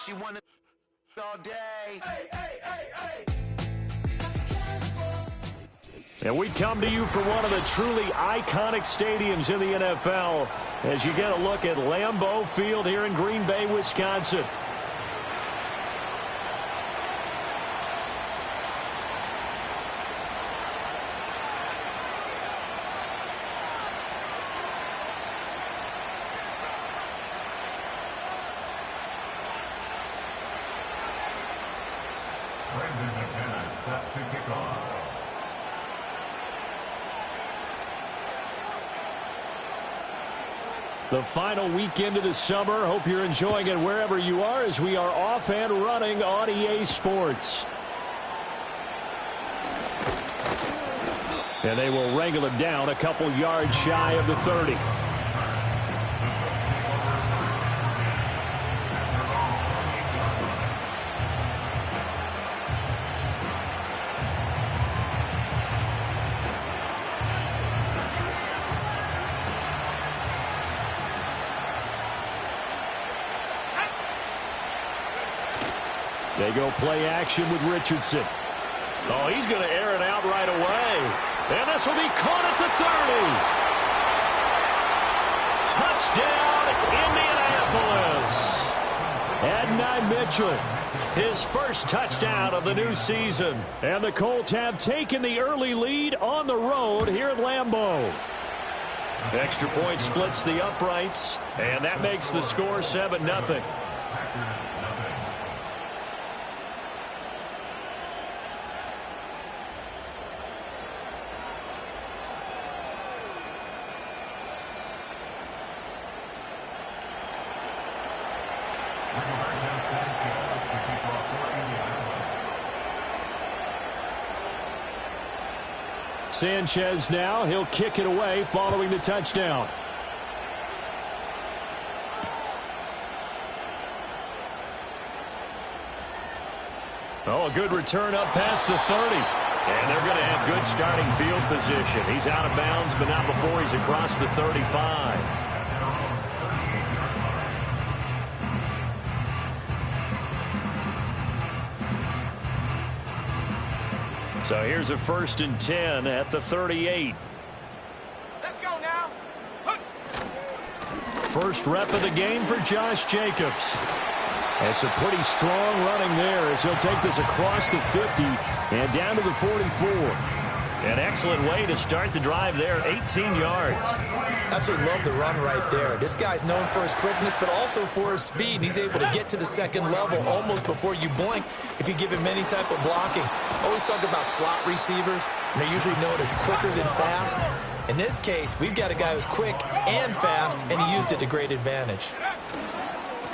She wanted all day. And we come to you from one of the truly iconic stadiums in the NFL as you get a look at Lambeau Field here in Green Bay, Wisconsin. The final weekend of the summer. Hope you're enjoying it wherever you are as we are off and running on EA Sports. And they will wrangle him down a couple yards shy of the 30. They go play action with Richardson. Oh, he's going to air it out right away. And this will be caught at the 30. Touchdown, Indianapolis. Adonai Mitchell, his first touchdown of the new season. And the Colts have taken the early lead on the road here at Lambeau. Extra point splits the uprights, and that makes the score 7-0. Sanchez now, he'll kick it away following the touchdown. Oh, a good return up past the 30. And they're going to have good starting field position. He's out of bounds, but not before he's across the 35. So here's a 1st and 10 at the 38. Let's go now. First rep of the game for Josh Jacobs. That's a pretty strong running there as he'll take this across the 50 and down to the 44. An excellent way to start the drive there, 18 yards. Absolutely love the run right there. This guy's known for his quickness, but also for his speed. He's able to get to the second level almost before you blink if you give him any type of blocking. Always talk about slot receivers, and they're usually known as quicker than fast. In this case, we've got a guy who's quick and fast, and he used it to great advantage.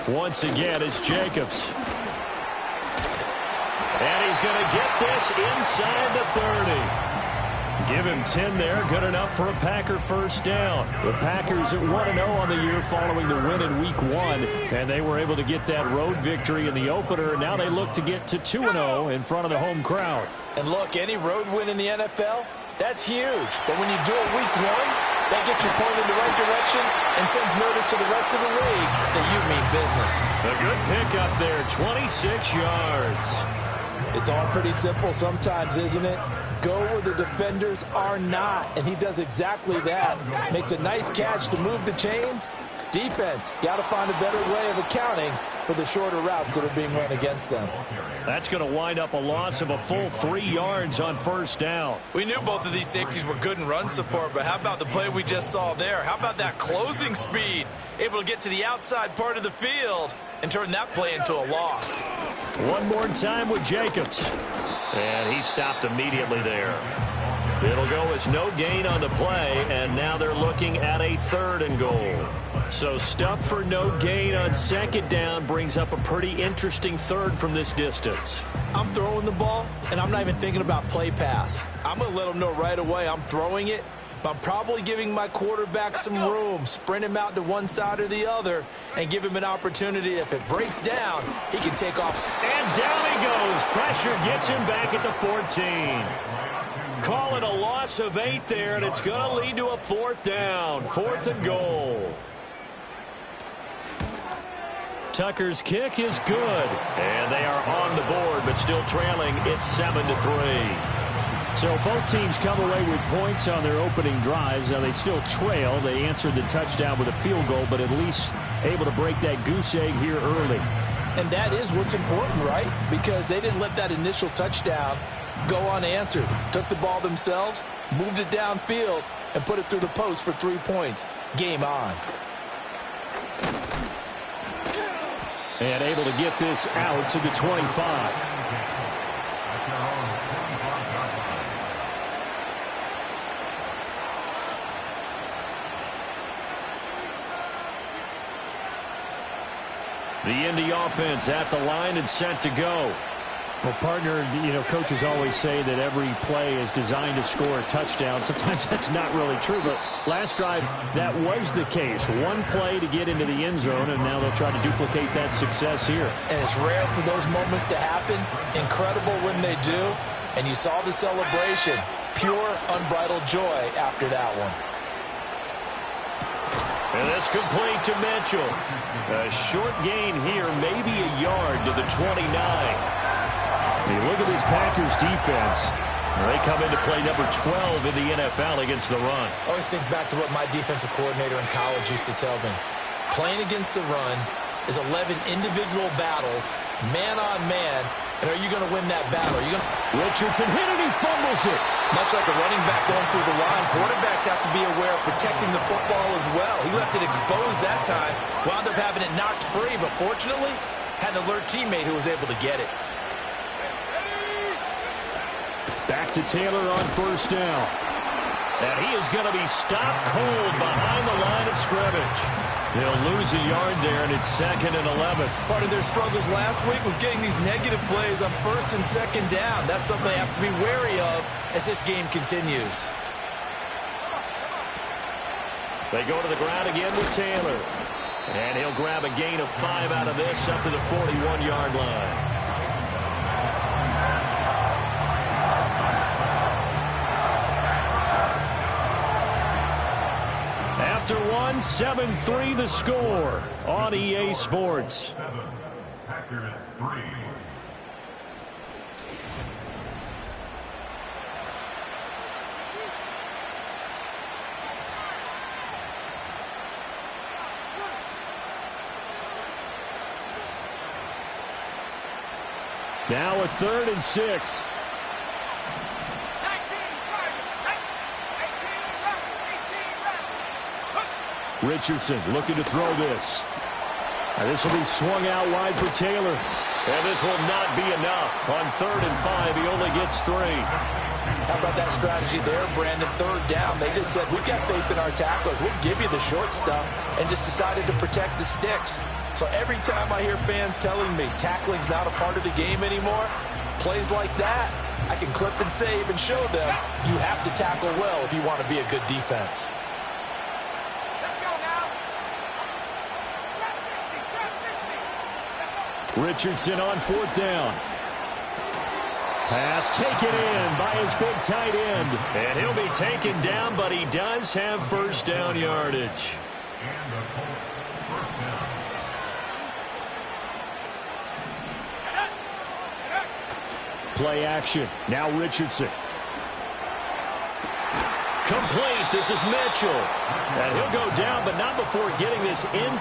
Once again, it's Jacobs. And he's going to get this inside the 30. Give him 10 there. Good enough for a Packer first down. The Packers at 1-0 on the year following the win in Week 1. And they were able to get that road victory in the opener. Now they look to get to 2-0 in front of the home crowd. And look, any road win in the NFL, that's huge. But when you do it Week 1, that gets your point in the right direction and sends notice to the rest of the league that you mean business. A good pickup there, 26 yards. It's all pretty simple sometimes, isn't it? Go where the defenders are not, and he does exactly that. Makes a nice catch to move the chains. Defense, got to find a better way of accounting for the shorter routes that are being run against them. That's going to wind up a loss of a full 3 yards on first down. We knew both of these safeties were good in run support, but how about the play we just saw there? How about that closing speed? Able to get to the outside part of the field and turn that play into a loss. One more time with Jacobs. And he stopped immediately there. It'll go as no gain on the play, and now they're looking at a 3rd and goal. So stuff for no gain on second down brings up a pretty interesting 3rd from this distance. I'm throwing the ball, and I'm not even thinking about play pass. I'm going to let them know right away I'm throwing it, but I'm probably giving my quarterback some room, sprint him out to one side or the other, and give him an opportunity. If it breaks down, he can take off. And down he goes. Pressure gets him back at the 14. Call it a loss of 8 there, and it's going to lead to a 4th down. 4th and goal. Tucker's kick is good. And they are on the board, but still trailing. It's 7-3. So both teams come away with points on their opening drives. Now they still trail. They answered the touchdown with a field goal, but at least able to break that goose egg here early. And that is what's important, right? Because they didn't let that initial touchdown go unanswered. Took the ball themselves, moved it downfield, and put it through the post for 3 points. Game on. And able to get this out to the 25. The Indy offense at the line and set to go. Well, partner, coaches always say that every play is designed to score a touchdown. Sometimes that's not really true, but last drive, that was the case. One play to get into the end zone, and now they'll try to duplicate that success here. And it's rare for those moments to happen. Incredible when they do. And you saw the celebration. Pure, unbridled joy after that one. And that's complete to Mitchell. A short gain here, maybe a yard to the 29. Hey, look at this Packers defense. They come into play number 12 in the NFL against the run. I always think back to what my defensive coordinator in college used to tell me. Playing against the run is 11 individual battles, man on man, and are you going to win that battle? Richardson hit it, he fumbles it. Much like a running back going through the line, quarterbacks have to be aware of protecting the football as well. He left it exposed that time, wound up having it knocked free, but fortunately, had an alert teammate who was able to get it. Back to Taylor on first down. And he is going to be stopped cold behind the line of scrimmage. He'll lose a yard there, and it's 2nd and 11. Part of their struggles last week was getting these negative plays on 1st and 2nd down. That's something they have to be wary of as this game continues. They go to the ground again with Taylor. And he'll grab a gain of 5 out of this up to the 41-yard line. After 7-3 the score on EA Sports. Packers 3. Now a 3rd and 6. Richardson looking to throw this. And this will be swung out wide for Taylor. And this will not be enough. On 3rd and 5, he only gets 3. How about that strategy there, Brandon? 3rd down. They just said, we've got faith in our tacklers. We'll give you the short stuff, and just decided to protect the sticks. So every time I hear fans telling me tackling's not a part of the game anymore, plays like that, I can clip and save and show them you have to tackle well if you want to be a good defense. Richardson on 4th down. Pass taken in by his big tight end. And he'll be taken down, but he does have 1st down yardage. And the Colts first down. Play action. Now Richardson. Complete. This is Mitchell. And he'll go down, but not before getting this in.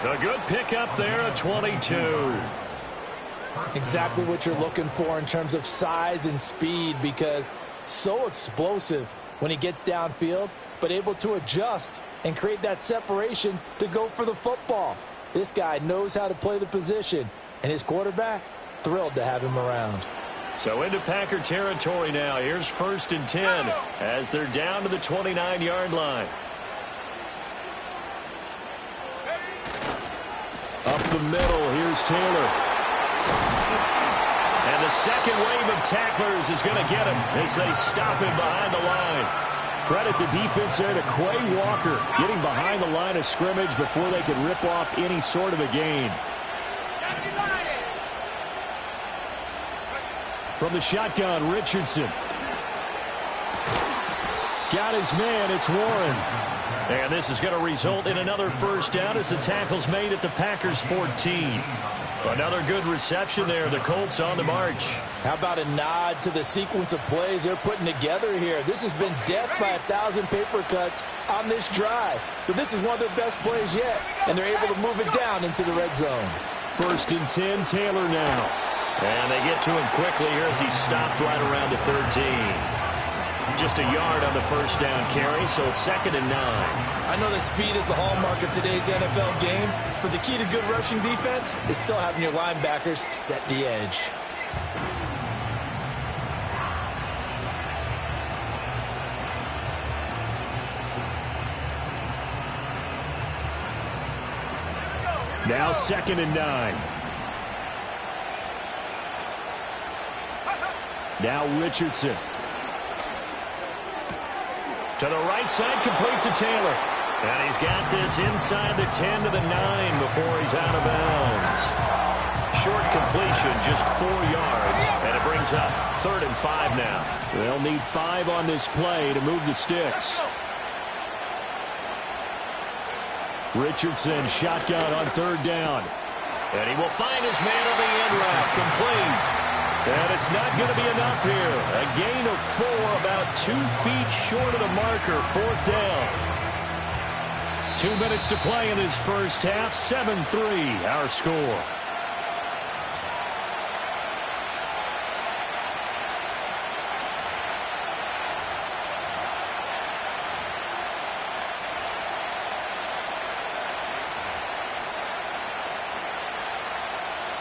A good pickup there at 22. Exactly what you're looking for in terms of size and speed, because so explosive when he gets downfield, but able to adjust and create that separation to go for the football. This guy knows how to play the position, and his quarterback, thrilled to have him around. So into Packer territory now. Here's 1st and 10 as they're down to the 29-yard line. Up the middle, here's Taylor. And the second wave of tacklers is going to get him as they stop him behind the line. Credit the defense there to Quay Walker, getting behind the line of scrimmage before they could rip off any sort of a gain. From the shotgun, Richardson. Got his man, it's Warren. And this is going to result in another first down as the tackle's made at the Packers' 14. Another good reception there. The Colts on the march. How about a nod to the sequence of plays they're putting together here? This has been death by 1,000 paper cuts on this drive. But this is one of their best plays yet, and they're able to move it down into the red zone. 1st and 10, Taylor now. And they get to him quickly here as he stopped right around the 13. Just a yard on the first down carry, so it's 2nd and 9. I know that speed is the hallmark of today's NFL game, but the key to good rushing defense is still having your linebackers set the edge. Now 2nd and 9. Now Richardson. To the right side, complete to Taylor. And he's got this inside the 10 to the 9 before he's out of bounds. Short completion, just 4 yards, and it brings up 3rd and 5 now. They'll need 5 on this play to move the sticks. Richardson, shotgun on 3rd down. And he will find his man on the end route, complete. And it's not going to be enough here. A gain of 4, about 2 feet short of the marker, 4th down. 2 minutes to play in this first half, 7-3, our score.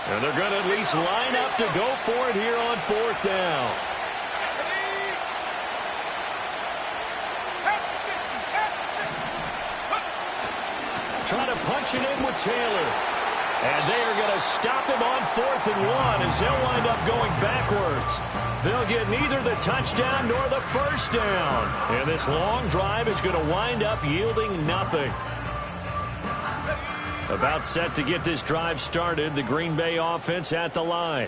And they're going to at least line up to go for it here on 4th down. Trying to punch it in with Taylor. And they are going to stop him on 4th and 1 as they'll wind up going backwards. They'll get neither the touchdown nor the first down. And this long drive is going to wind up yielding nothing. About set to get this drive started, the Green Bay offense at the line.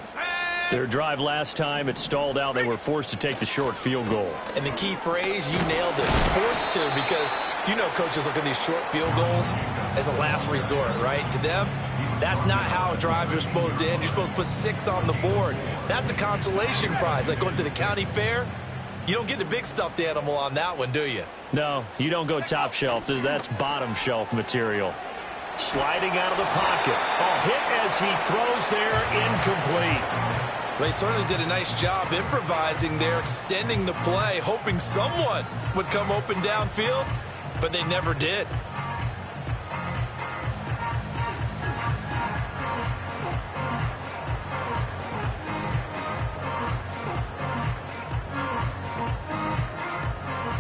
Their drive last time, it stalled out. They were forced to take the short field goal. And the key phrase, you nailed it, forced to, because you know coaches look at these short field goals as a last resort, right? To them, that's not how drives are supposed to end. You're supposed to put 6 on the board. That's a consolation prize, like going to the county fair. You don't get the big stuffed animal on that one, do you? No, you don't go top shelf. That's bottom shelf material. Sliding out of the pocket. Oh, hit as he throws there, incomplete. They certainly did a nice job improvising there, extending the play, hoping someone would come open downfield, but they never did.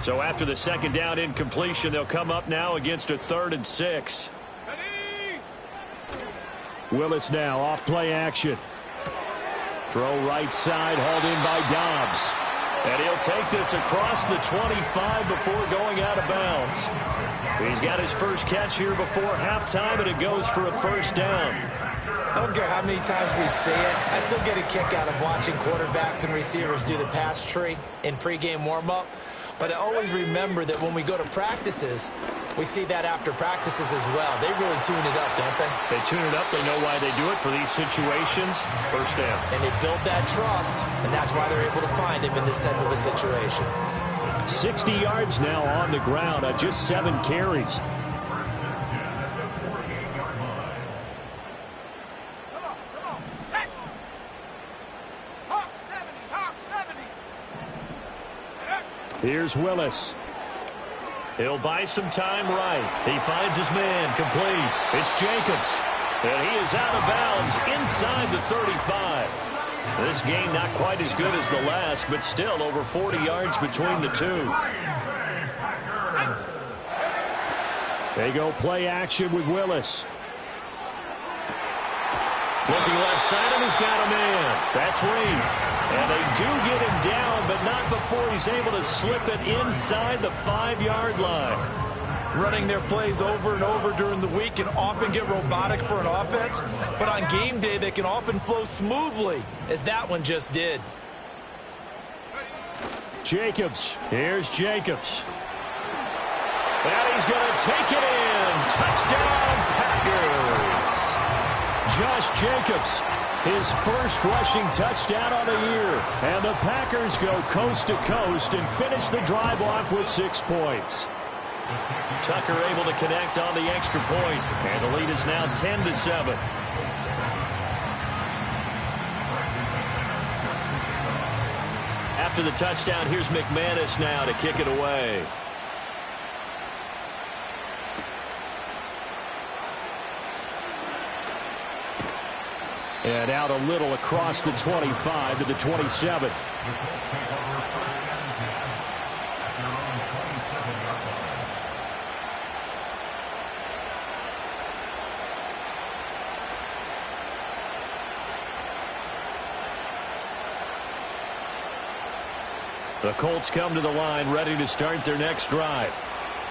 So after the 2nd down incompletion, they'll come up now against a 3rd and 6. Willis now off play action. Throw right side, hauled in by Dobbs. And he'll take this across the 25 before going out of bounds. He's got his first catch here before halftime, and it goes for a first down. I don't care how many times we see it. I still get a kick out of watching quarterbacks and receivers do the pass tree in pregame warm-up. But I always remember that when we go to practices, we see that after practices as well. They really tune it up, don't they? They tune it up. They know why they do it for these situations. First down. And they build that trust, and that's why they're able to find him in this type of a situation. 60 yards now on the ground on just 7 carries. Here's Willis. He'll buy some time right. He finds his man, complete. It's Jacobs. And he is out of bounds inside the 35. This game not quite as good as the last, but still over 40 yards between the two. They go play action with Willis. Looking left side, and he's got a man. That's Reed. And they do get him down, but not before he's able to slip it inside the 5-yard line. Running their plays over and over during the week can often get robotic for an offense, but on game day they can often flow smoothly, as that one just did. Jacobs. Here's Jacobs. And he's going to take it in. Touchdown, Packers. Josh Jacobs, his first rushing touchdown on the year. And the Packers go coast to coast and finish the drive off with 6 points. Tucker able to connect on the extra point, and the lead is now 10-7. After the touchdown, here's McManus now to kick it away. And out a little across the 25 to the 27. The Colts come to the line ready to start their next drive.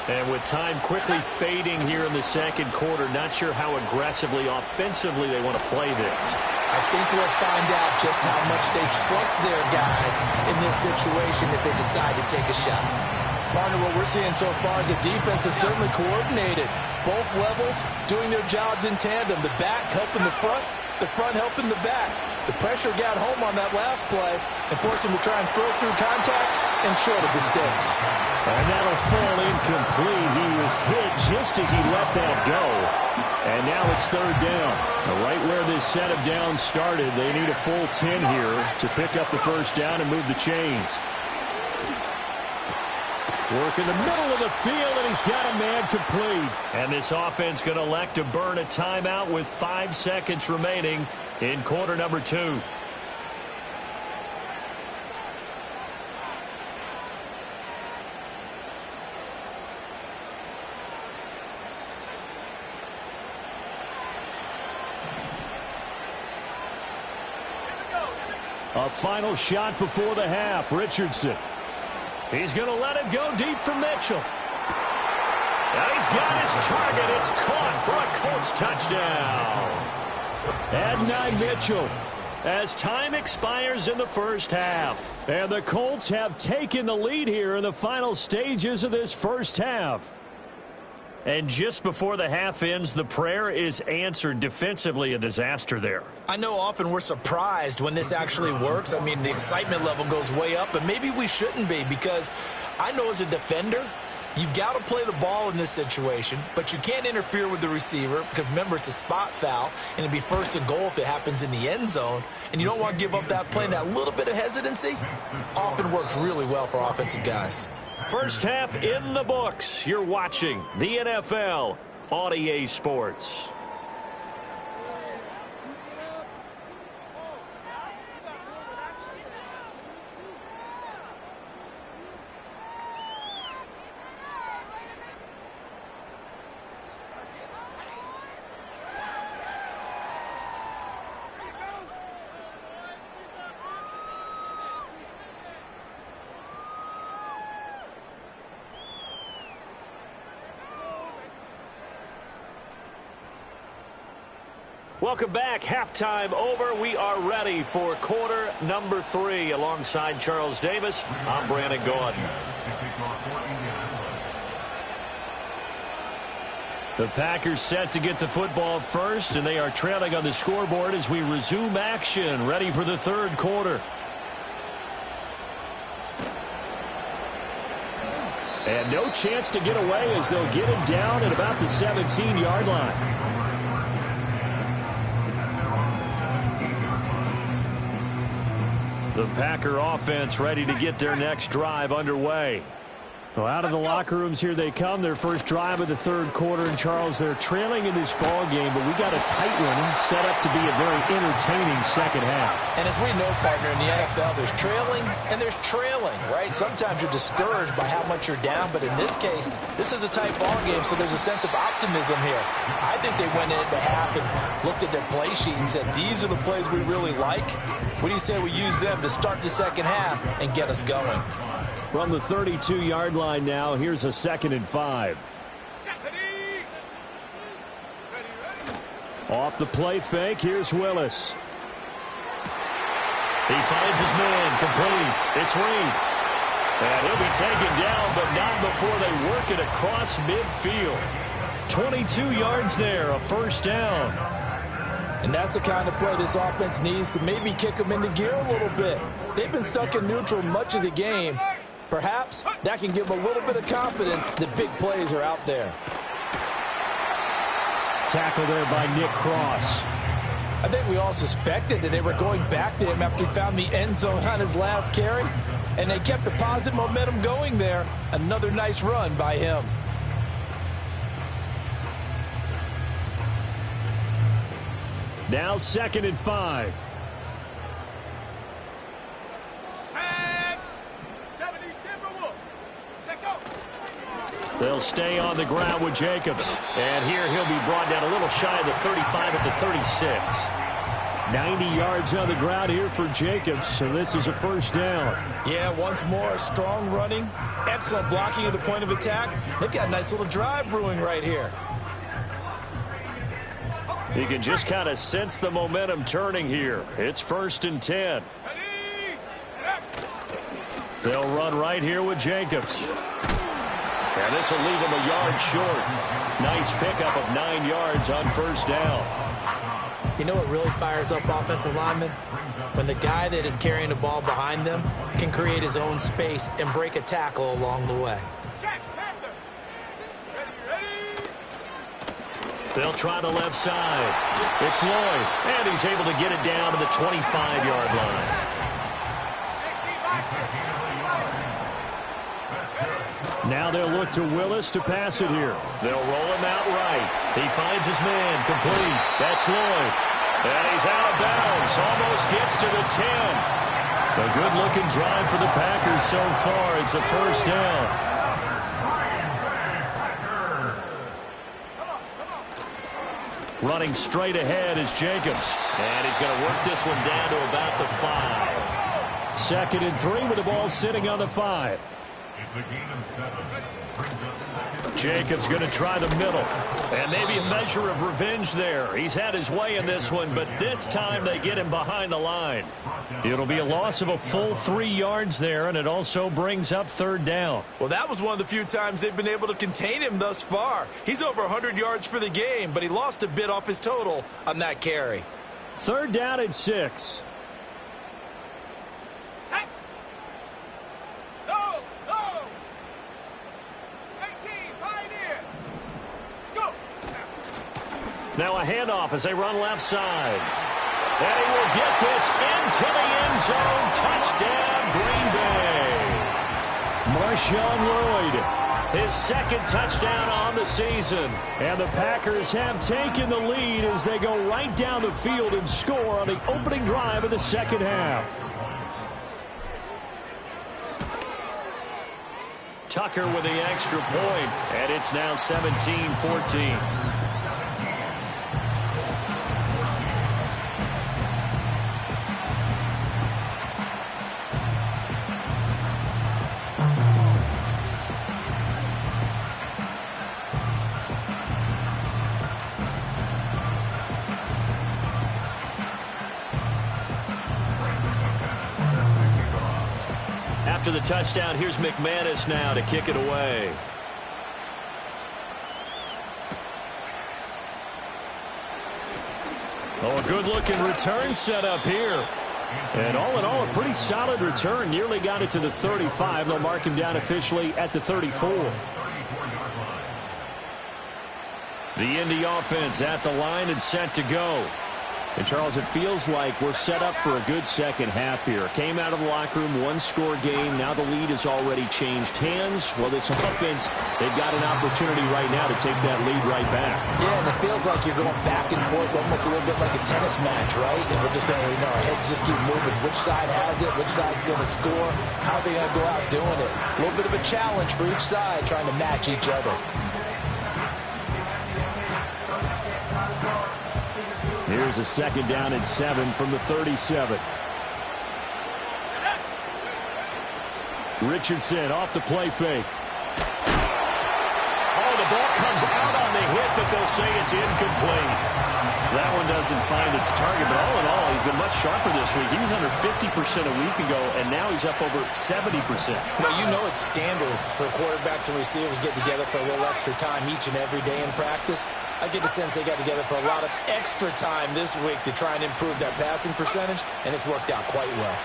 And with time quickly fading here in the second quarter, not sure how aggressively, offensively they want to play this. I think we'll find out just how much they trust their guys in this situation if they decide to take a shot. Partner, what we're seeing so far is the defense is certainly coordinated. Both levels doing their jobs in tandem. The back helping the front helping the back. The pressure got home on that last play and forced him to try and throw through contact and short of the sticks. And that'll fall incomplete. He was hit just as he let that go. And now it's third down. Right where this set of downs started, they need a full 10 here to pick up the first down and move the chains. Work in the middle of the field, and he's got a man complete. And this offense going to elect to burn a timeout with 5 seconds remaining in quarter number 2. A final shot before the half. Richardson. He's going to let it go deep for Mitchell. And he's got his target. It's caught for a Colts touchdown. Adonai Mitchell as time expires in the first half. And the Colts have taken the lead here in the final stages of this first half. And just before the half ends, the prayer is answered. Defensively, a disaster there. I know often we're surprised when this actually works. I mean, the excitement level goes way up, but maybe we shouldn't be, because I know as a defender, you've got to play the ball in this situation, but you can't interfere with the receiver because, remember, it's a spot foul, and it'd be first and goal if it happens in the end zone, and you don't want to give up that play. And that little bit of hesitancy often works really well for offensive guys. First half in the books. You're watching the NFL on EA Sports. Welcome back. Halftime over. We are ready for quarter number 3. Alongside Charles Davis, I'm Brandon Gaudin. The Packers set to get the football first, and they are trailing on the scoreboard as we resume action, ready for the third quarter. And no chance to get away as they'll get him down at about the 17-yard line. The Packer offense ready to get their next drive underway. Well, out of the locker rooms here they come. Their first drive of the third quarter. And, Charles, they're trailing in this ball game, but we got a tight one set up to be a very entertaining second half. And as we know, partner, in the NFL, there's trailing and there's trailing, right? Sometimes you're discouraged by how much you're down, but in this case, this is a tight ball game, so there's a sense of optimism here. I think they went into half and looked at their play sheet and said, these are the plays we really like. What do you say we use them to start the second half and get us going? From the 32-yard line now, here's a 2nd and 5. Off the play fake, here's Willis. He finds his man, complete. It's Reed. And he'll be taken down, but not before they work it across midfield. 22 yards there, a first down. And that's the kind of play this offense needs to maybe kick them into gear a little bit. They've been stuck in neutral much of the game. Perhaps that can give them a little bit of confidence that big plays are out there. Tackle there by Nick Cross. I think we all suspected that they were going back to him after he found the end zone on his last carry. And they kept the positive momentum going there. Another nice run by him. Now 2nd and 5. They'll stay on the ground with Jacobs. And here he'll be brought down a little shy of the 35 at the 36. 90 yards on the ground here for Jacobs, and this is a first down. Yeah, once more, strong running, excellent blocking at the point of attack. They've got a nice little drive brewing right here. You can just kind of sense the momentum turning here. It's 1st and 10. They'll run right here with Jacobs. And this will leave him a yard short. Nice pickup of 9 yards on first down. You know what really fires up offensive linemen? When the guy that is carrying the ball behind them can create his own space and break a tackle along the way. They'll try the left side. It's Lloyd, and he's able to get it down to the 25-yard line. Now they'll look to Willis to pass it here. They'll roll him out right. He finds his man, complete. That's Lloyd. And he's out of bounds. Almost gets to the 10. A good-looking drive for the Packers so far. It's a first down. Running straight ahead is Jacobs. And he's going to work this one down to about the 5. 2nd and 3 with the ball sitting on the 5. It's a gain of 7. Brings up 2nd. Jacobs going to try the middle. And maybe a measure of revenge there. He's had his way in this one, but this time they get him behind the line. It'll be a loss of a full 3 yards there, and it also brings up 3rd down. Well, that was one of the few times they've been able to contain him thus far. He's over 100 yards for the game, but he lost a bit off his total on that carry. 3rd down and 6. Now a handoff as they run left side. And he will get this into the end zone. Touchdown, Green Bay. Marshawn Lloyd, his 2nd touchdown on the season. And the Packers have taken the lead as they go right down the field and score on the opening drive of the second half. Tucker with the extra point, and it's now 17-14. After the touchdown, here's McManus now to kick it away. Oh, a good-looking return set up here. And all in all, a pretty solid return. Nearly got it to the 35. They'll mark him down officially at the 34. The Indy offense at the line and set to go. And, Charles, it feels like we're set up for a good second half here. Came out of the locker room, one-score game. Now the lead has already changed hands. Well, this offense, they've got an opportunity right now to take that lead right back. Yeah, and it feels like you're going back and forth almost a little bit like a tennis match, right? And we're just saying, our heads just keep moving. Which side has it? Which side's going to score? How are they going to go out doing it? A little bit of a challenge for each side trying to match each other. Here's a 2nd down and 7 from the 37. Richardson off the play fake. Oh, the ball comes out on the hit, but they'll say it's incomplete. That one doesn't find its target, but all in all, he's been much sharper this week. He was under 50% a week ago, and now he's up over 70%. Well, you know it's standard for quarterbacks and receivers get together for a little extra time each and every day in practice. I get the sense they got together for a lot of extra time this week to try and improve that passing percentage, and it's worked out quite well.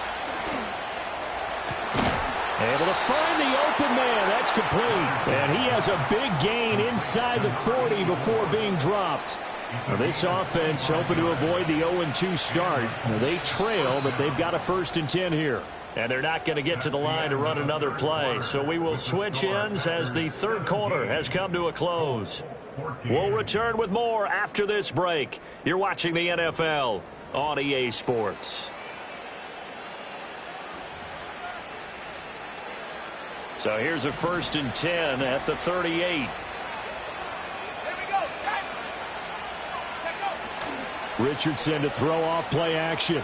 Able to find the open man. That's complete. And he has a big gain inside the 40 before being dropped. Now this offense hoping to avoid the 0-2 start. Now they trail, but they've got a 1st and 10 here. And they're not going to get to the line to run another play. So we will switch ends as the 3rd quarter has come to a close. We'll return with more after this break. You're watching the NFL on EA Sports. So here's a 1st and 10 at the 38. Richardson to throw off play action. And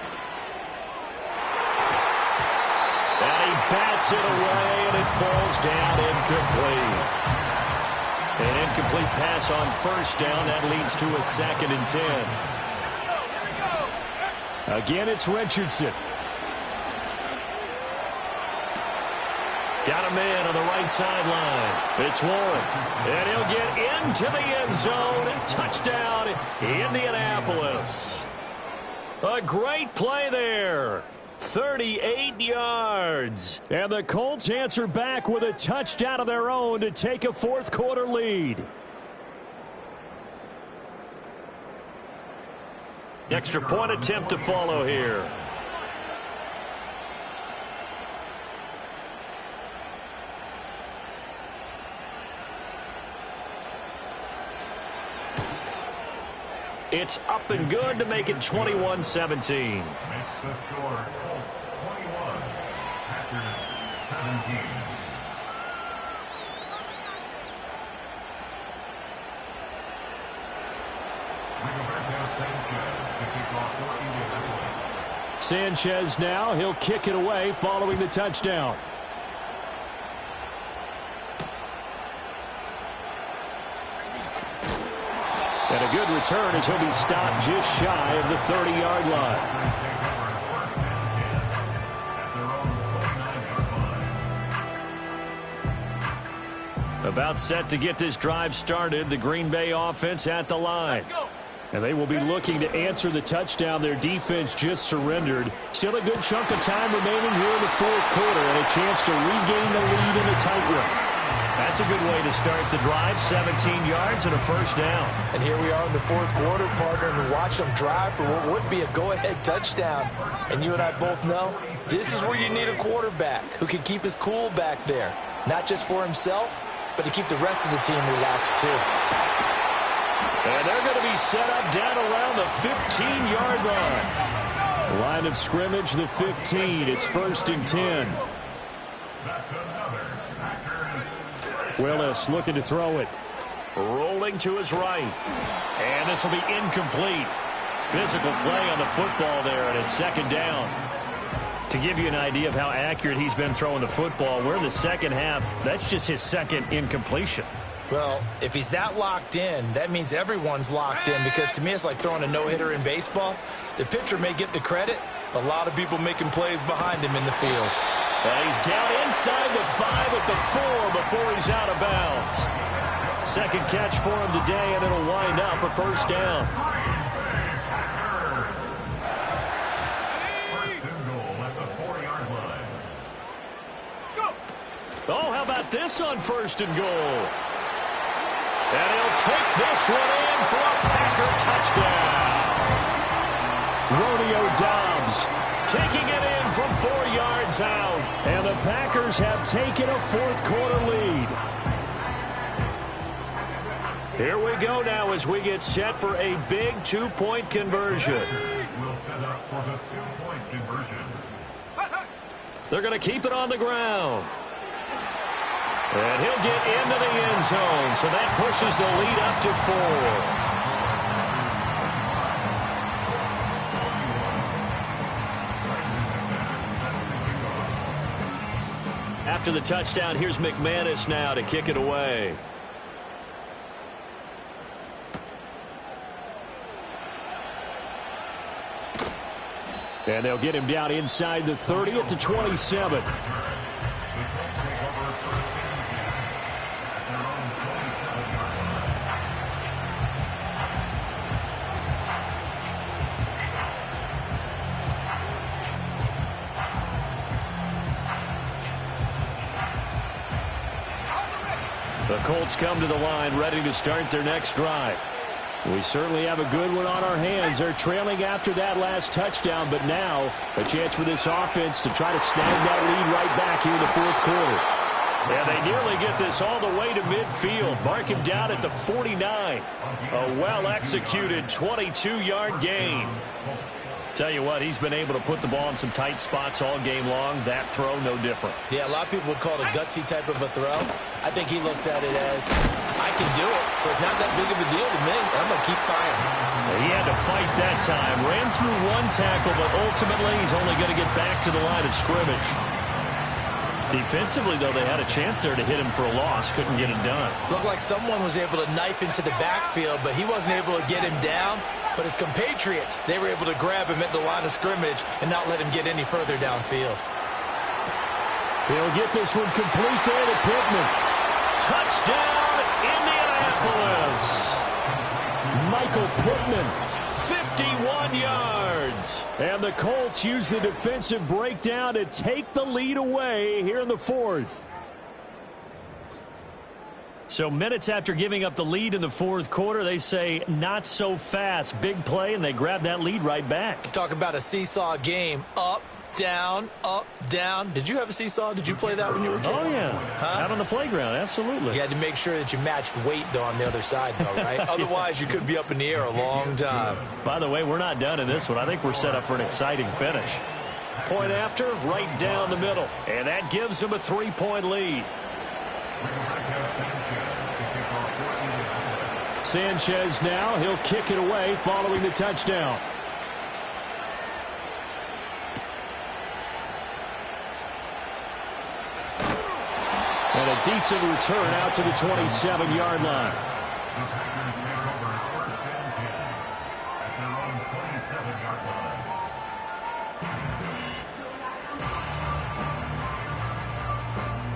he bats it away, and it falls down incomplete. An incomplete pass on 1st down. That leads to a 2nd and 10. Again, it's Richardson. Got a man on the right sideline. It's Warren. And he'll get into the end zone. Touchdown, Indianapolis. A great play there. 38 yards. And the Colts answer back with a touchdown of their own to take a 4th quarter lead. Extra point attempt to follow here. It's up and good to make it 21-17. Makes the score Colts 21, Packers 17. Rigoberto Sanchez to kick off for Indianapolis. Sanchez now, he'll kick it away following the touchdown. And a good return as he'll be stopped just shy of the 30-yard line. About set to get this drive started, the Green Bay offense at the line. And they will be looking to answer the touchdown their defense just surrendered. Still a good chunk of time remaining here in the 4th quarter and a chance to regain the lead in a tight one. That's a good way to start the drive. 17 yards and a 1st down. And here we are in the 4th quarter, partner, and watch them drive for what would be a go-ahead touchdown. And you and I both know this is where you need a quarterback who can keep his cool back there. Not just for himself, but to keep the rest of the team relaxed too. And they're going to be set up down around the 15-yard line. Line of scrimmage, the 15. It's 1st and 10. Willis looking to throw it. Rolling to his right. And this will be incomplete. Physical play on the football there, and it's 2nd down. To give you an idea of how accurate he's been throwing the football, we're in the 2nd half. That's just his 2nd incompletion. Well, if he's that locked in, that means everyone's locked in, because to me it's like throwing a no-hitter in baseball. The pitcher may get the credit, a lot of people making plays behind him in the field. And he's down inside the 5 at the 4 before he's out of bounds. 2nd catch for him today, and it'll wind up a 1st down. Oh, how about this on 1st and goal? And he'll take this one in for a Packer touchdown. 4 yards out. And the Packers have taken a fourth-quarter lead. Here we go now as we get set for a big 2-point conversion. Will set up for the 2-point conversion. They're going to keep it on the ground. And he'll get into the end zone, so that pushes the lead up to 4. After the touchdown, here's McManus now to kick it away. And they'll get him down inside the 30 at the 27. The Colts come to the line ready to start their next drive. We certainly have a good one on our hands. They're trailing after that last touchdown, but now a chance for this offense to try to snag that lead right back here in the fourth quarter. And they nearly get this all the way to midfield. Mark him down at the 49. A well-executed 22-yard gain. Tell you what, he's been able to put the ball in some tight spots all game long. That throw, no different. Yeah, a lot of people would call it a gutsy type of a throw. I think he looks at it as, I can do it, so it's not that big of a deal to me. I'm going to keep firing. He had to fight that time. Ran through one tackle, but ultimately he's only going to get back to the line of scrimmage. Defensively, though, they had a chance there to hit him for a loss. Couldn't get it done. Looked like someone was able to knife into the backfield, but he wasn't able to get him down. But his compatriots, they were able to grab him at the line of scrimmage and not let him get any further downfield. He'll get this one complete there to Pittman. Touchdown, Indianapolis. Michael Pittman, 51 yards. And the Colts use the defensive breakdown to take the lead away here in the fourth. So minutes after giving up the lead in the fourth quarter, they say not so fast. Big play, and they grab that lead right back. Talk about a seesaw game. Up, down, up, down. Did you have a seesaw? Did you play that when you were a kid? Oh, yeah. Huh? Out on the playground, absolutely. You had to make sure that you matched weight, though, on the other side, though, right? Otherwise, you could be up in the air a long time. By the way, we're not done in this one. I think we're set up for an exciting finish. Point after, right down the middle. And that gives them a 3-point lead. Sanchez now, he'll kick it away following the touchdown. And a decent return out to the 27-yard line.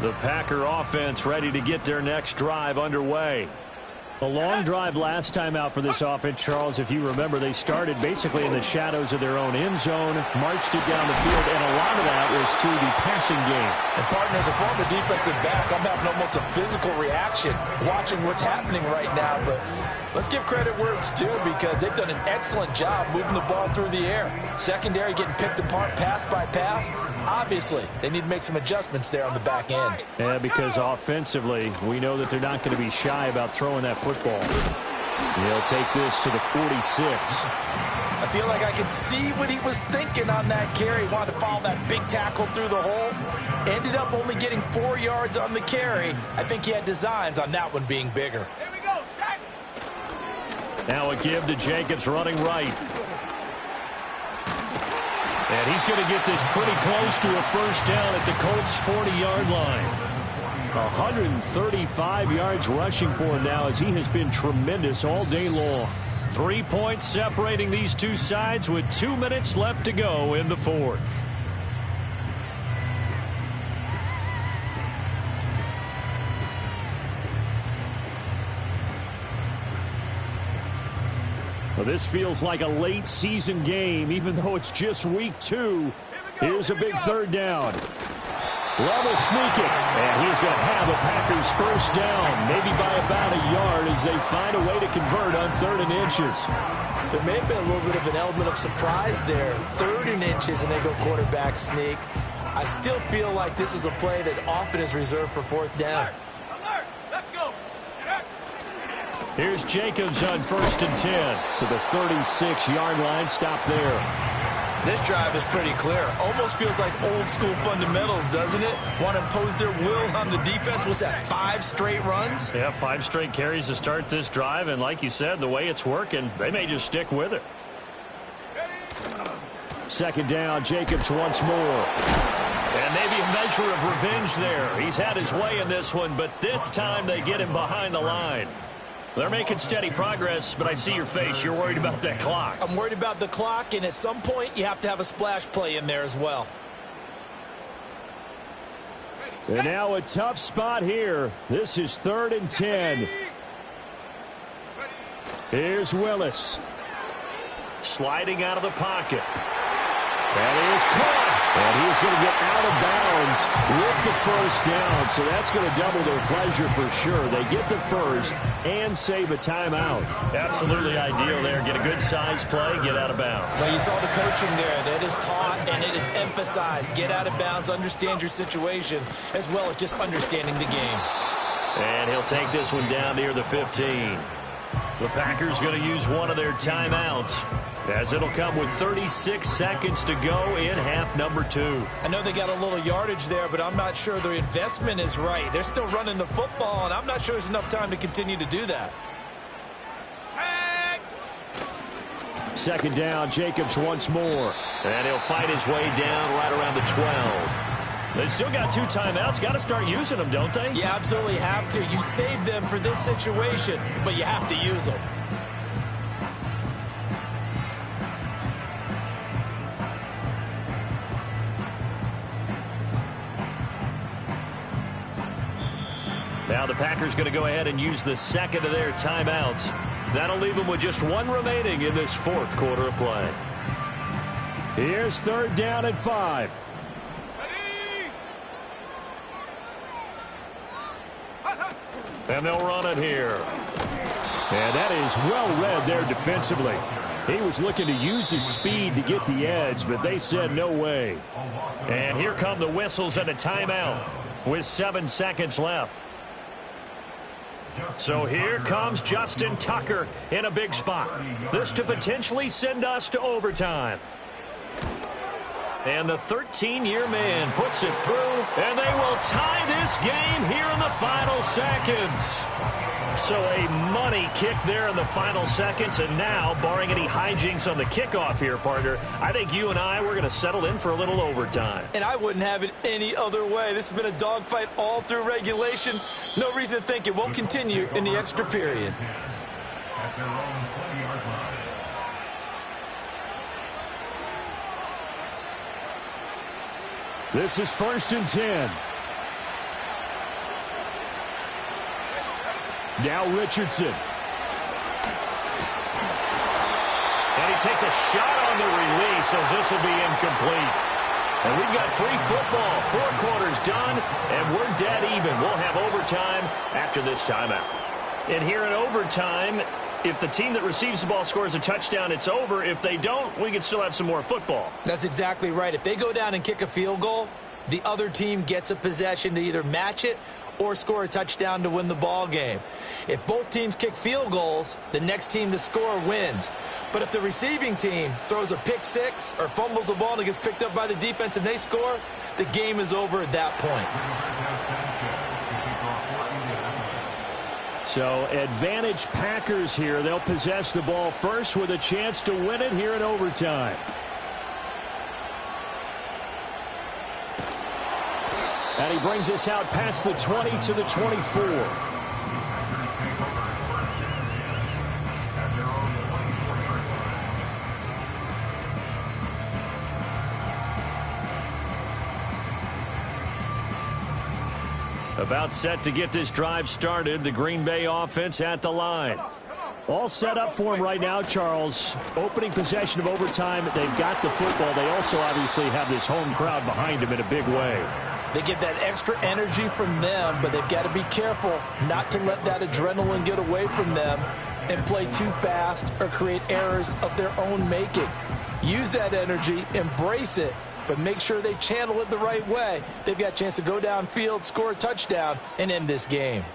The Packer offense ready to get their next drive underway. A long drive last time out for this offense, Charles. If you remember, they started basically in the shadows of their own end zone, marched it down the field, and a lot of that was through the passing game. And, partner, as a former defensive back, I'm having almost a physical reaction watching what's happening right now. But let's give credit where it's due, because they've done an excellent job moving the ball through the air. Secondary getting picked apart pass by pass. Obviously, they need to make some adjustments there on the back end. Yeah, because offensively, we know that they're not going to be shy about throwing that football. He'll take this to the 46. I feel like I can see what he was thinking on that carry. He wanted to follow that big tackle through the hole. Ended up only getting 4 yards on the carry. I think he had designs on that one being bigger. Here we go, Shaq. Now a give to Jacobs running right. And he's going to get this pretty close to a first down at the Colts' 40-yard line. 135 yards rushing for him now, as he has been tremendous all day long. 3 points separating these two sides with 2 minutes left to go in the fourth. Well, this feels like a late season game, even though it's just week 2. Here's a big third down. Level sneaking. And he's going to have a Packers first down, maybe by about a yard as they find a way to convert on 3rd and inches. There may have been a little bit of an element of surprise there. 3rd and inches, and they go quarterback sneak. I still feel like this is a play that often is reserved for 4th down. Alert! Let's go! Here's Jacobs on 1st and 10 to the 36-yard line. Stop there. This drive is pretty clear. Almost feels like old school fundamentals, doesn't it? Want to impose their will on the defense. Was that 5 straight runs? Yeah, 5 straight carries to start this drive. And like you said, the way it's working, they may just stick with it. 2nd down, Jacobs once more. And maybe a measure of revenge there. He's had his way in this one, but this time they get him behind the line. They're making steady progress, but I see your face. You're worried about that clock. I'm worried about the clock, and at some point, you have to have a splash play in there as well. And now a tough spot here. This is 3rd and 10. Here's Willis. Sliding out of the pocket. That is caught. And he's going to get out of bounds with the first down. So that's going to double their pleasure for sure. They get the first and save a timeout. Absolutely ideal there. Get a good size play, get out of bounds. Well, you saw the coaching there. That is taught and it is emphasized. Get out of bounds, understand your situation, as well as just understanding the game. And he'll take this one down near the 15. The Packers going to use one of their timeouts, as it'll come with 36 seconds to go in half number 2. I know they got a little yardage there, but I'm not sure their investment is right. They're still running the football, and I'm not sure there's enough time to continue to do that. 2nd down, Jacobs once more. And he'll fight his way down right around the 12. They still got 2 timeouts. Got to start using them, don't they? You absolutely have to. You save them for this situation, but you have to use them. Now the Packers going to go ahead and use the 2nd of their timeouts. That'll leave them with just 1 remaining in this 4th quarter of play. Here's 3rd down and 5. And they'll run it here. And that is well read there defensively. He was looking to use his speed to get the edge, but they said no way. And here come the whistles and a timeout with 7 seconds left. So here comes Justin Tucker in a big spot. This to potentially send us to overtime. And the 13-year man puts it through, and they will tie this game here in the final seconds. So a money kick there in the final seconds, and now, barring any hijinks on the kickoff here, partner, I think you and I, we're going to settle in for a little overtime. And I wouldn't have it any other way. This has been a dogfight all through regulation. No reason to think it won't continue in the extra period. At their own 20-yard line. This is 1st and 10. Now Richardson. And he takes a shot on the release as this will be incomplete. And we've got free football. 4 quarters done, and we're dead even. We'll have overtime after this timeout. And here in overtime, if the team that receives the ball scores a touchdown, it's over. If they don't, we can still have some more football. That's exactly right. If they go down and kick a field goal, the other team gets a possession to either match it or score a touchdown to win the ball game. If both teams kick field goals, the next team to score wins. But if the receiving team throws a pick 6 or fumbles the ball and it gets picked up by the defense and they score, the game is over at that point. So advantage Packers here. They'll possess the ball first with a chance to win it here in overtime. And he brings us out past the 20 to the 24. About set to get this drive started. The Green Bay offense at the line. All set up for him right now, Charles. Opening possession of overtime. They've got the football. They also obviously have this home crowd behind them in a big way. They get that extra energy from them, but they've got to be careful not to let that adrenaline get away from them and play too fast or create errors of their own making. Use that energy, embrace it, but make sure they channel it the right way. They've got a chance to go downfield, score a touchdown, and end this game.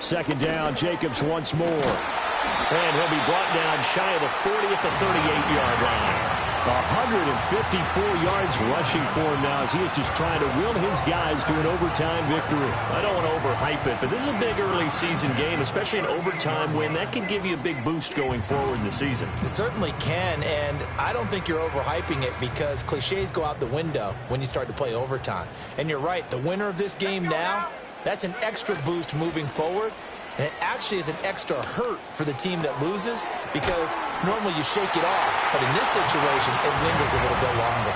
Second down, Jacobs once more. And he'll be brought down shy of the 40 at the 38-yard line. 154 yards rushing for him now as he is just trying to will his guys to an overtime victory. I don't want to overhype it, but this is a big early season game, especially an overtime win. That can give you a big boost going forward in the season. It certainly can, and I don't think you're overhyping it because cliches go out the window when you start to play overtime. And you're right, the winner of this game now, that's an extra boost moving forward. And it actually is an extra hurt for the team that loses because normally you shake it off. But in this situation, it lingers a little bit longer.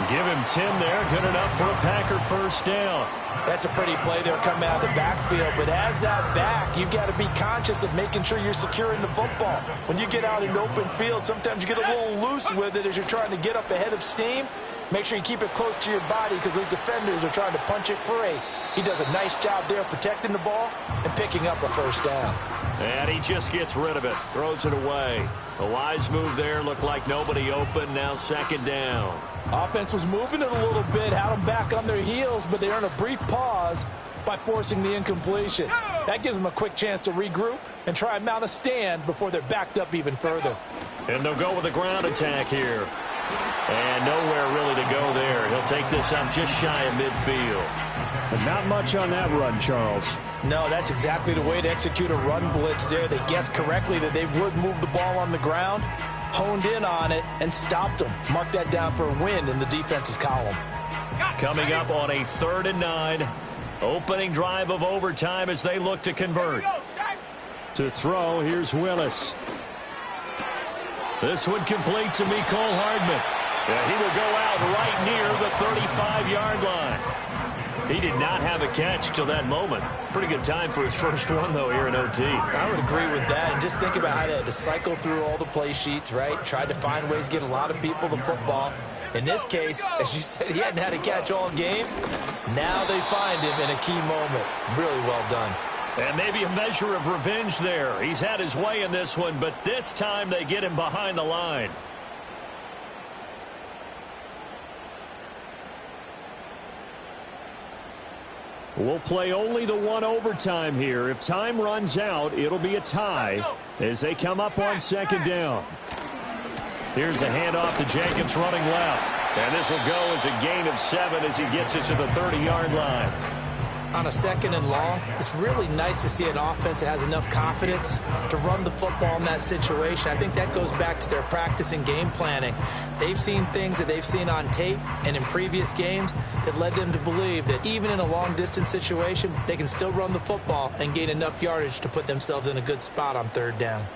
Give him 10 there. Good enough for a Packer first down. That's a pretty play there coming out of the backfield. But as that back, you've got to be conscious of making sure you're securing the football. When you get out in open field, sometimes you get a little loose with it as you're trying to get up ahead of steam. Make sure you keep it close to your body because those defenders are trying to punch it free. He does a nice job there protecting the ball and picking up a first down. And he just gets rid of it, throws it away. A wise move there, looked like nobody open, now second down. Offense was moving it a little bit, had them back on their heels, but they earn a brief pause by forcing the incompletion. That gives them a quick chance to regroup and try and mount a stand before they're backed up even further. And they'll go with a ground attack here. And nowhere really to go there. He'll take this up just shy of midfield. But not much on that run, Charles. No, that's exactly the way to execute a run blitz there. They guessed correctly that they would move the ball on the ground, honed in on it, and stopped them. Mark that down for a win in the defense's column. Coming up on a 3rd and 9. Opening drive of overtime as they look to convert. To throw, here's Willis. This one complete to Mecole Hardman. And he will go out right near the 35-yard line. He did not have a catch till that moment. Pretty good time for his first one, though, here in OT. I would agree with that. And just think about how they had to cycle through all the play sheets, right? Tried to find ways to get a lot of people the football. In this case, as you said, he hadn't had a catch all game. Now they find him in a key moment. Really well done. And maybe a measure of revenge there. He's had his way in this one, but this time they get him behind the line. We'll play only the one overtime here. If time runs out, it'll be a tie as they come up on second down. Here's a handoff to Jacobs running left. And this will go as a gain of 7 as he gets it to the 30-yard line. On a 2nd and long, it's really nice to see an offense that has enough confidence to run the football in that situation. I think that goes back to their practice and game planning. They've seen things that they've seen on tape and in previous games that led them to believe that even in a long-distance situation, they can still run the football and gain enough yardage to put themselves in a good spot on 3rd down.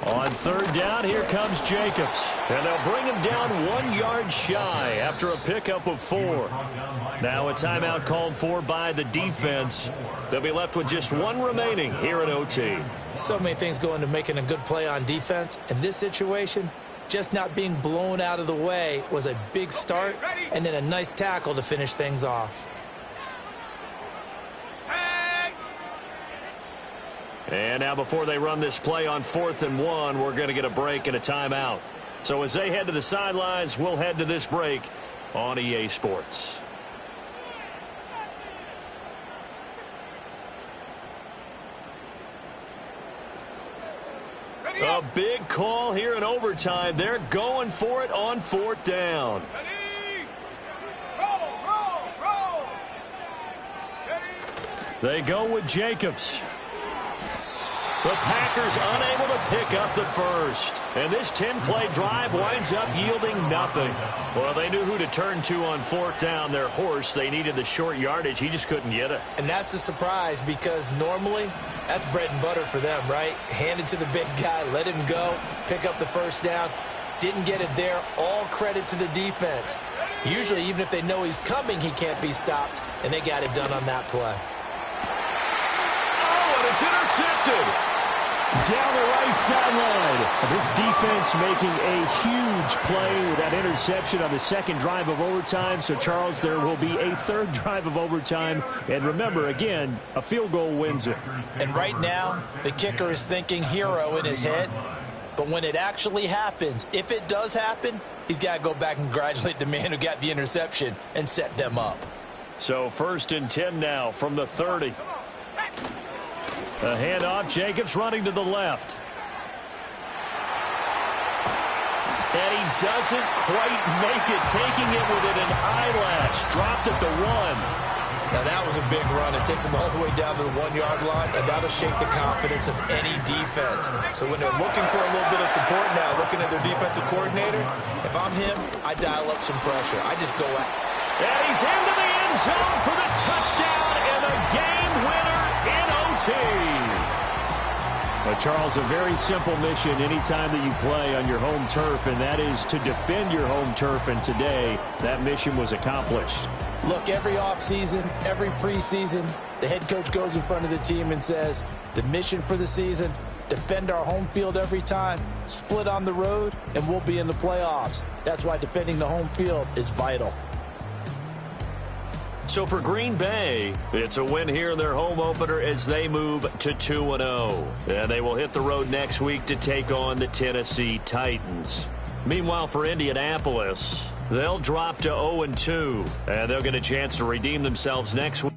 On 3rd down, here comes Jacobs. And they'll bring him down 1 yard shy after a pickup of 4. Now a timeout called for by the defense. They'll be left with just 1 remaining here at OT. So many things go into making a good play on defense. In this situation, just not being blown out of the way was a big start, and then a nice tackle to finish things off. And now before they run this play on 4th and 1, we're going to get a break and a timeout. So as they head to the sidelines, we'll head to this break on EA Sports. A big call here in overtime. They're going for it on 4th down. They go with Jacobs. The Packers unable to pick up the first. And this 10-play drive winds up yielding nothing. Well, they knew who to turn to on 4th down. Their horse, they needed the short yardage. He just couldn't get it. And that's the surprise because normally that's bread and butter for them, right? Hand it to the big guy, let him go, pick up the first down. Didn't get it there. All credit to the defense. Usually, even if they know he's coming, he can't be stopped. And they got it done on that play. Oh, and it's intercepted. down the right sideline. This defense making a huge play with that interception on the second drive of overtime. So, Charles, there will be a third drive of overtime. And remember, again, a field goal wins it. And right now, the kicker is thinking hero in his head. But when it actually happens, if it does happen, he's got to go back and congratulate the man who got the interception and set them up. So 1st and 10 now from the 30. A handoff. Jacobs running to the left. And he doesn't quite make it, taking it within an eyelash. Dropped at the 1. Now, that was a big run. It takes them all the way down to the 1-yard line, and that'll shake the confidence of any defense. So when they're looking for a little bit of support now, looking at their defensive coordinator, if I'm him, I dial up some pressure. I just go out. And he's into the end zone for the touchdown and the game winner in OT. Well, Charles, a very simple mission anytime that you play on your home turf, and that is to defend your home turf. And today, that mission was accomplished. Look, every offseason, every preseason, the head coach goes in front of the team and says, the mission for the season, defend our home field every time, split on the road, and we'll be in the playoffs. That's why defending the home field is vital. So for Green Bay, it's a win here in their home opener as they move to 2-0. And they will hit the road next week to take on the Tennessee Titans. Meanwhile, for Indianapolis, they'll drop to 0-2, and they'll get a chance to redeem themselves next week.